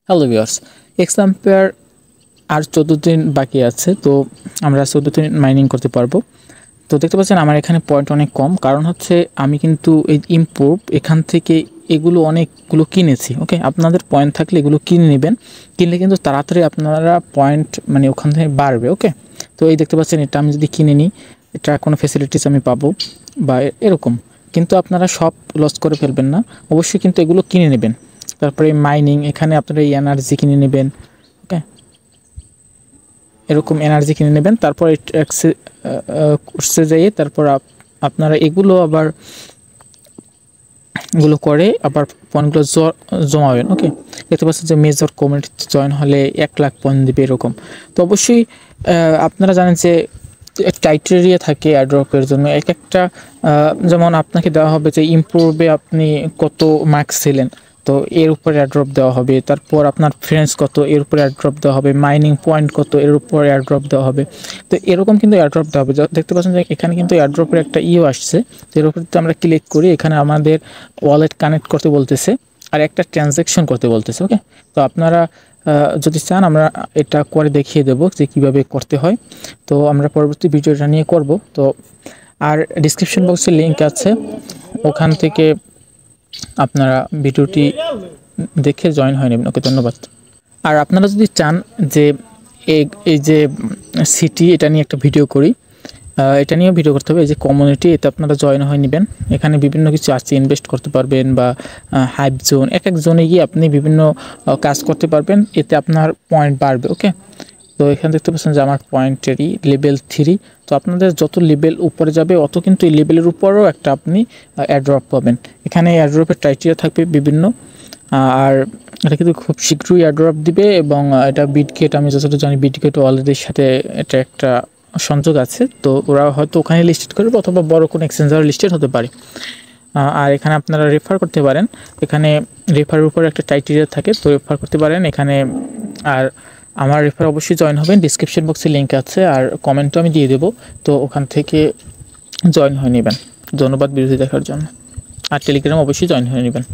Hello viewers, এক্সাম্পেয়ার আর 14 দিন বাকি আছে। তো আমরা 14 দিন মাইনিং করতে পারবো। তো দেখতে পাচ্ছেন আমার এখানে পয়েন্ট অনেক কম, কারণ হচ্ছে আমি কিন্তু এই ইমপ্রুভ এখান থেকে এগুলো অনেকগুলো কিনেছি। ওকে, আপনাদের পয়েন্ট থাকলে এগুলো কিনে নেবেন, কিনলে কিন্তু তাড়াতাড়ি আপনারা পয়েন্ট মানে ওখান থেকে বাড়বে। ওকে, তো এই দেখতে পাচ্ছেন এটা আমি যদি কিনে নিই, এটা কোনো ফ্যাসিলিটিস আমি পাবো বা এরকম, কিন্তু আপনারা সব লস করে ফেলবেন না, অবশ্যই কিন্তু এগুলো কিনে নেবেন। তারপরে মাইনিং, এখানে আপনারা এই এনার্জি কিনে নেবেন। ওকে, এরকম এনার্জি কিনে নেবেন, তারপর কোর্সে যাইয়ে তারপর আপনারা এগুলো আবার এগুলো করে আবার পয়েন্টগুলো জমাবেন। ওকে, দেখতে পাচ্ছেন যে মেজর কমিউনিটি জয়েন হলে 1 লাখ পয়েন্ট দেবে এরকম। তো অবশ্যই আপনারা জানেন যে ক্রাইটেরিয়া থাকে এয়ারড্রপের জন্য, এক একটা যেমন আপনাকে দেওয়া হবে যে ইমপ্রুভে আপনি কত মার্কস ছিলেন, তো এর উপর এয়ারড্রপ দেওয়া হবে। তারপর আপনার ফ্রেন্ডস কত, এর উপর এয়ারড্রপ দেওয়া হবে। মাইনিং পয়েন্ট কত, এর উপর এয়ারড্রপ দেওয়া হবে। তো এরকম কিন্তু এয়ারড্রপ দেওয়া হবে। দেখতে পাচ্ছেন যে এখানে কিন্তু এয়ারড্রপের একটা আসছে, তো এর উপর আমরা ক্লিক করি, এখানে আমাদের ওয়ালেট কানেক্ট করতে বলতেছে আর একটা ট্রানজ্যাকশন করতে বলতেছে। ওকে, তো আপনারা যদি চান আমরা এটা করে দেখিয়ে দেবো যে কীভাবে করতে হয়। তো আমরা পরবর্তী ভিডিওটা নিয়ে করব। তো আর ডিসক্রিপশন বক্সে লিঙ্ক আছে, ওখান থেকে আপনারা ভিডিওটি দেখে জয়েন হয়ে নেবেন। ওকে, ধন্যবাদ। আর আপনারা যদি চান যে এই যে সিটি, এটা নিয়ে একটা ভিডিও করি, এটা নিয়েও ভিডিও করতে হবে। এই যে কমিউনিটি, এতে আপনারা জয়েন হয়ে নেবেন। এখানে বিভিন্ন কিছু আছে, ইনভেস্ট করতে পারবেন বা হাইপ জোন, এক এক জোনে গিয়ে আপনি বিভিন্ন কাজ করতে পারবেন, এতে আপনার পয়েন্ট বাড়বে। ওকে, তো এখানে দেখতে পাচ্ছেন যে আমার পয়েন্টেরই লেভেল 3। তো আপনাদের যত লেভেল উপরে যাবে অত কিন্তু এই লেভেলের উপরেও একটা আপনি এয়ারড্রপ পাবেন। এখানে এয়ারড্রপের ক্রাইটেরিয়া থাকবে বিভিন্ন, আর এটা কিন্তু খুব শীঘ্রই এয়ারড্রপ দিবে। এবং এটা বিটগেট, আমি যতটা জানি বিটগেট ওয়ালেটের সাথে এটা একটা সংযোগ আছে, তো ওরা হয়তো ওখানে লিস্টেড করবে অথবা বড় কোনো এক্সচেঞ্জারে লিস্টেড হতে পারে। আর এখানে আপনারা রেফার করতে পারেন, এখানে রেফারের উপর একটা ক্রাইটেরিয়া থাকে, তো রেফার করতে পারেন এখানে। আর আমার রেফার অবশ্যই জয়েন হবেন, ডিসক্রিপশন বক্সে লিঙ্ক আছে আর কমেন্টও আমি দিয়ে দেবো, তো ওখান থেকে জয়েন হয়ে নেবেন। ধন্যবাদ ভিডিওটি দেখার জন্য। আর টেলিগ্রাম অবশ্যই জয়েন হয়ে নেবেন।